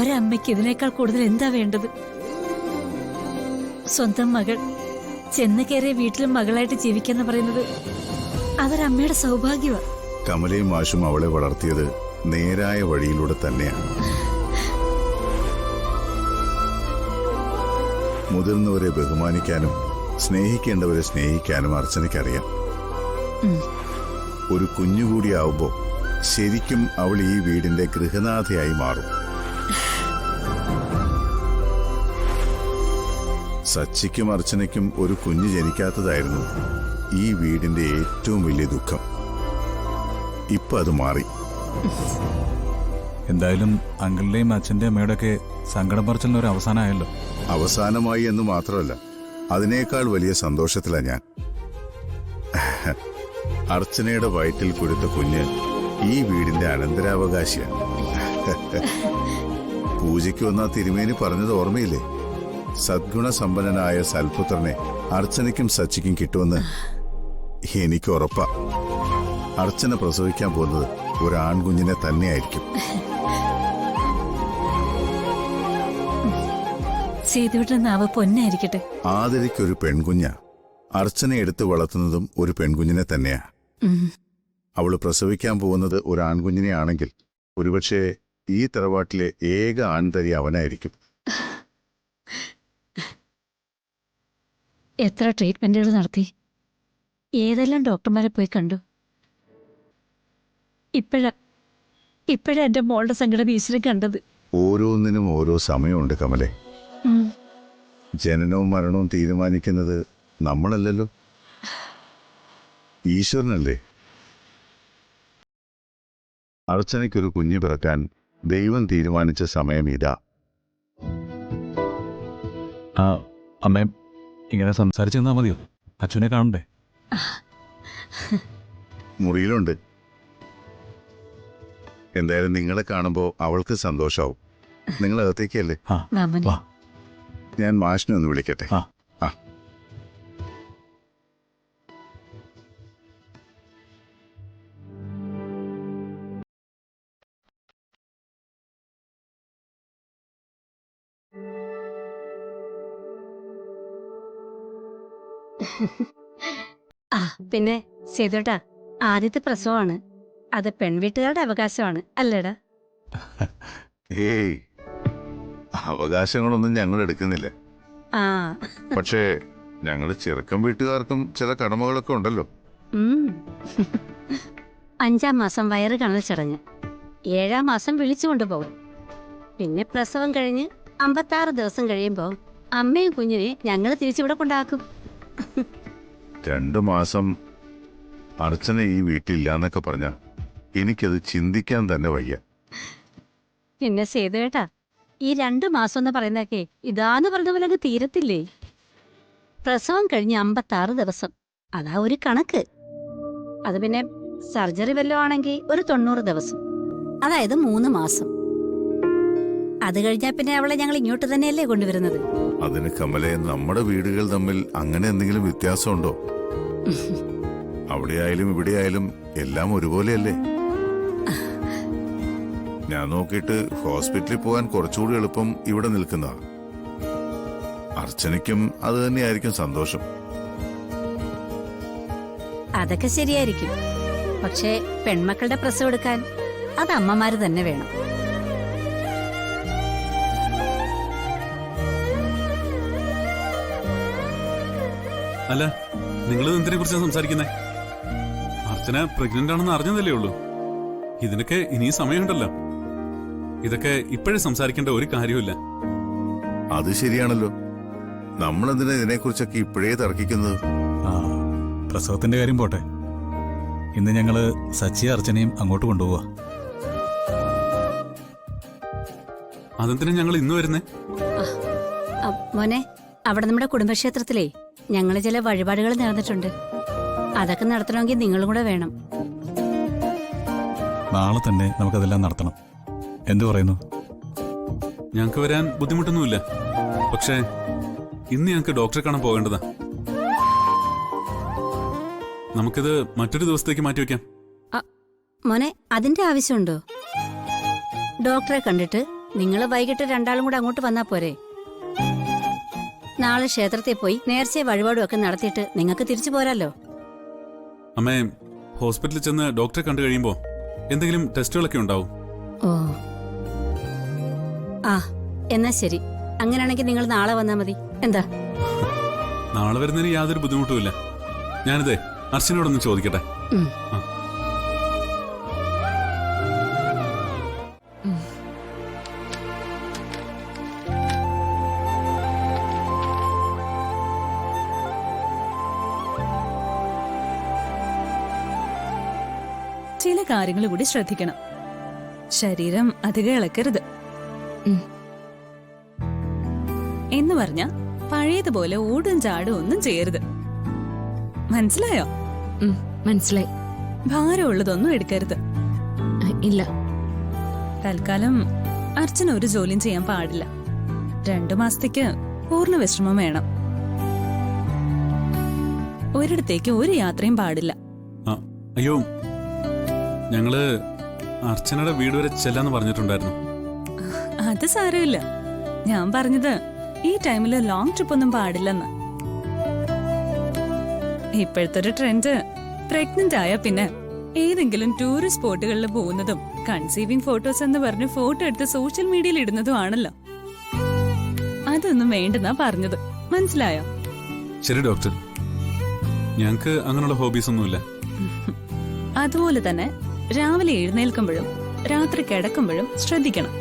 ഒരമ്മയ്ക്ക് ഇതിനേക്കാൾ കൂടുതൽ എന്താ വേണ്ടത്? സ്വന്തം മകൾ ചെന്ന് കയറിയ വീട്ടിലും മകളായിട്ട് ജീവിക്കാന്ന് പറയുന്നത് അതൊരമ്മയുടെ സൗഭാഗ്യമാണ്. കമലയും മാഷും അവളെ വളർത്തിയത് നേരായ വഴിയിലൂടെ തന്നെയാണ്. മുതിർന്നവരെ ബഹുമാനിക്കാനും സ്നേഹിക്കേണ്ടവരെ സ്നേഹിക്കാനും അർച്ചനയ്ക്കറിയാം. ഒരു കുഞ്ഞുകൂടിയാവുമ്പോ ശരിക്കും അവൾ ഈ വീടിന്റെ ഗൃഹനാഥയായി മാറും. സച്ചിക്കും അർച്ചനയ്ക്കും ഒരു കുഞ്ഞ് ജനിക്കാത്തതായിരുന്നു ഈ വീടിന്റെ ഏറ്റവും വലിയ ദുഃഖം. ഇപ്പൊ അത് മാറി. എന്തായാലും അങ്കിളിന്റെയും അച്ഛന്റെ അമ്മയുടെ ഒക്കെ സങ്കടം പറിച്ചൊരു അവസാനമായല്ലോ. അവസാനമായി എന്ന് മാത്രമല്ല, അതിനേക്കാൾ വലിയ സന്തോഷത്തിലാണ് ഞാൻ. അർച്ചനയുടെ വയറ്റിൽ കൊടുത്ത കുഞ്ഞ് ഈ വീടിന്റെ അനന്തരാവകാശിയാണ്. പൂജയ്ക്ക് വന്ന തിരുമേനി പറഞ്ഞത് ഓർമ്മയില്ലേ? സദ്ഗുണസമ്പന്നനായ സൽപുത്രനെ അർച്ചനയ്ക്കും സച്ചിക്കും കിട്ടുമെന്ന് എനിക്ക് ഉറപ്പാ. അർച്ചന പ്രസവിക്കാൻ പോകുന്നത് ഒരു ആൺകുഞ്ഞിനെ തന്നെയായിരിക്കും. സേതുവിന്റെ നാവ് പൊന്നായിരിക്കട്ടെ. ആദരിക്കൊരു പെൺകുഞ്ഞ. അർച്ചന എടുത്തു വളർത്തുന്നതും ഒരു പെൺകുഞ്ഞിനെ തന്നെയാ. അവള് പ്രസവിക്കാൻ പോകുന്നത് ഒരു ആൺകുഞ്ഞിനെ ആണെങ്കിൽ ഒരുപക്ഷെ ഈ തറവാട്ടിലെ ഏക ആൺതരി അവനായിരിക്കും. എത്ര ട്രീറ്റ്മെന്റുകൾ നടത്തി, ഏതെല്ലാം ഡോക്ടർമാരെ പോയി കണ്ടു. ഇപ്പോഴാ എന്റെ മോളുടെ സങ്കടം ഈശ്വരൻ കണ്ടത്. ഓരോന്നിനും ഓരോ സമയമുണ്ട് കമലെ. ജനനവും മരണവും തീരുമാനിക്കുന്നത് നമ്മളല്ലല്ലോ, ഈശ്വരനല്ലേ. അർച്ചനയ്ക്കൊരു കുഞ്ഞ് പിറക്കാൻ ദൈവം തീരുമാനിച്ച സമയം ഇതാ. അമ്മേ, ഇങ്ങനെ സംസാരിച്ചു തന്നാ മതിയോ? അച്ഛനെ കാണണ്ടേ? മുറിയിലുണ്ട്. എന്തായാലും നിങ്ങളെ കാണുമ്പോ അവൾക്ക് സന്തോഷാവും. നിങ്ങൾ അകത്തേക്കല്ലേ? ഞാൻ മാഷിനെ ഒന്ന് വിളിക്കട്ടെ. പിന്നെ സേതുട്ടാ, ആദ്യത്തെ പ്രസവമാണ്. അത് പെൺവീട്ടുകാരുടെ അവകാശമാണ് അല്ലേടാ? ഏയ്, അവകാശങ്ങളൊന്നും ഞങ്ങൾ എടുക്കുന്നില്ല. പക്ഷേ ഞങ്ങള് ചെറുക്കൻ വീട്ടുകാർക്കും ചില കടമകളൊക്കെ ഉണ്ടല്ലോ. 5-ാം മാസം വയറ് കാണൽ ചടങ്ങ്, 7-ാം മാസം വിളിച്ചു കൊണ്ടുപോകും. പിന്നെ പ്രസവം കഴിഞ്ഞ് 56 ദിവസം കഴിയുമ്പോ അമ്മയും കുഞ്ഞിനെ ഞങ്ങൾ തിരിച്ചിവിടെ കൊണ്ടാക്കും. 2 മാസം അർച്ചന ഈ വീട്ടിലില്ലാന്നൊക്കെ പറഞ്ഞ എനിക്കത് ചിന്തിക്കാൻ തന്നെ വയ്യ. പിന്നെ സേതുവേട്ടാ, ഈ 2 മാസം എന്ന് പറയുന്നതൊക്കെ ഇതാന്ന് പറഞ്ഞ പോലെ അങ്ങ് തീരത്തില്ലേ? പ്രസവം കഴിഞ്ഞ് 56 ദിവസം, അതാ ഒരു കണക്ക്. അത് പിന്നെ സർജറി വല്ലതും ആണെങ്കിൽ ഒരു 90 ദിവസം, അതായത് 3 മാസം. അത് കഴിഞ്ഞാൽ പിന്നെ അവളെ ഞങ്ങൾ ഇങ്ങോട്ട് തന്നെയല്ലേ കൊണ്ടുവരുന്നത്. അതിന് കമലെ, നമ്മുടെ വീടുകൾ തമ്മിൽ അങ്ങനെ എന്തെങ്കിലും വ്യത്യാസമുണ്ടോ? അവിടെയായാലും ഇവിടെയായാലും എല്ലാം ഒരുപോലെയല്ലേ? ഞാൻ നോക്കിയിട്ട് ഹോസ്പിറ്റലിൽ പോകാൻ കുറച്ചുകൂടി എളുപ്പം ഇവിടെ നിൽക്കുന്നതാ. അർച്ചനയ്ക്കും അത് തന്നെയായിരിക്കും സന്തോഷം. അതൊക്കെ ശരിയായിരിക്കും. പക്ഷേ പെൺമക്കളുടെ പ്രസവം എടുക്കാൻ അത് അമ്മമാര് തന്നെ വേണം. അല്ല, നിങ്ങൾ എന്തിനെ കുറിച്ചാണ് സംസാരിക്കുന്നത്? അർച്ചന പ്രഗ്നന്റ് ആണെന്ന് അറിഞ്ഞതല്ലേ ഉള്ളൂ. ഇതിനൊക്കെ ഇനിയും സമയമുണ്ടല്ലോ. ഇതൊക്കെ ഇപ്പോഴും സംസാരിക്കേണ്ട ഒരു കാര്യമില്ല. അത് ശരിയാണല്ലോ. നമ്മളെന്തിനാ ഇതിനെക്കുറിച്ചൊക്കെ ഇപ്പോഴേ തർക്കിക്കുന്നത്? പ്രസവത്തിന്റെ കാര്യം പോട്ടെ, ഇന്ന് ഞങ്ങള് സച്ചിയും അർച്ചനയും അങ്ങോട്ട് കൊണ്ടുപോവാ. അതെന്തിനാ ഞങ്ങൾ ഇന്ന് വരുന്നേ? മോനെ, അവിടെ നമ്മുടെ കുടുംബക്ഷേത്രത്തിലേ ഞങ്ങൾ ചില വഴിപാടുകൾ നേർന്നിട്ടുണ്ട്. അതൊക്കെ നടത്തണമെങ്കിൽ നിങ്ങളും കൂടെ വേണം. നാളെ തന്നെ നമുക്കതെല്ലാം നടത്തണം. എന്തു പറയുന്നു? ഞങ്ങൾക്ക് വരാൻ ബുദ്ധിമുട്ടൊന്നുമില്ല. പക്ഷേ ഇന്ന് ഞങ്ങൾക്ക് ഡോക്ടറെ കാണാൻ പോകേണ്ടതാ. നമുക്കിത് മറ്റൊരു ദിവസത്തേക്ക് മാറ്റിവെക്കാം. മോനെ, അതിന്റെ ആവശ്യമുണ്ടോ? ഡോക്ടറെ കണ്ടിട്ട് നിങ്ങൾ വൈകിട്ട് രണ്ടാളും കൂടെ അങ്ങോട്ട് വന്നാ പോരെ? നാളെ ക്ഷേത്രത്തിൽ പോയി നേർച്ചയെ വഴിപാടും ഒക്കെ നടത്തിയിട്ട് നിങ്ങൾക്ക് തിരിച്ചു പോരാലോ. അമ്മേ, ഹോസ്പിറ്റലിൽ ചെന്ന് ഡോക്ടറെ കണ്ടു കഴിയുമ്പോ എന്തെങ്കിലും ടെസ്റ്റുകളൊക്കെ ഉണ്ടാവും. ഓ ആ, എന്നാ ശരി. അങ്ങനെയാണെങ്കിൽ നിങ്ങൾ നാളെ വന്നാ മതി. എന്താ? നാളെ വരുന്നതിന് യാതൊരു ബുദ്ധിമുട്ടുമില്ല. ഞാനിതേ അർച്ചനയോടൊന്ന് ചോദിക്കട്ടെ. ഉം. ആ. ചില കാര്യങ്ങൾ കൂടി ശ്രദ്ധിക്കണം. ശരീരം അധികം ഇളക്കരുത്. എന്ന് പറഞ്ഞ പഴയതുപോലെ ഓടും ചാടും ഒന്നും ചെയ്യരുത്. മനസ്സിലായോ? മനസ്സിലായി. ഭാരമുള്ളതൊന്നും എടുക്കരുത്. ഇല്ല. തൽക്കാലം അർച്ചന ഒരു ജോലിയും ചെയ്യാൻ പാടില്ല. 2 മാസത്തേക്ക് പൂർണ്ണ വിശ്രമം വേണം. ഒരിടത്തേക്ക് ഒരു യാത്രയും പാടില്ല. ആ, അയ്യോ, ഞങ്ങള് അർച്ചനയുടെ വീട് വരെ ചെല്ലാന്ന് പറഞ്ഞിട്ടുണ്ടായിരുന്നു. അത് സാരമില്ല. ഞാൻ പറഞ്ഞത് ഈ ടൈമില് ലോങ് ട്രിപ്പ് ഒന്നും പാടില്ലെന്ന്. ഇപ്പോഴത്തെ ഒരു ട്രെൻഡ് പ്രഗ്നന്റ് ആയ പിന്നെ ഏതെങ്കിലും ടൂറിസ്റ്റ് സ്പോട്ടുകളിൽ പോകുന്നതും കൺസീവിംഗ് ഫോട്ടോസ് എന്ന് പറഞ്ഞ് ഫോട്ടോ എടുത്ത് സോഷ്യൽ മീഡിയയിൽ ഇടുന്നതും ആണല്ലോ. അതൊന്നും വേണ്ടെന്നാ പറഞ്ഞത്. മനസ്സിലായോ? ശരി ഡോക്ടർ, ഞങ്ങക്ക് അങ്ങനെയുള്ള ഹോബീസ് ഒന്നുമില്ല. അതുപോലെ തന്നെ രാവിലെ എഴുന്നേൽക്കുമ്പോഴും രാത്രി കിടക്കുമ്പോഴും ശ്രദ്ധിക്കണം.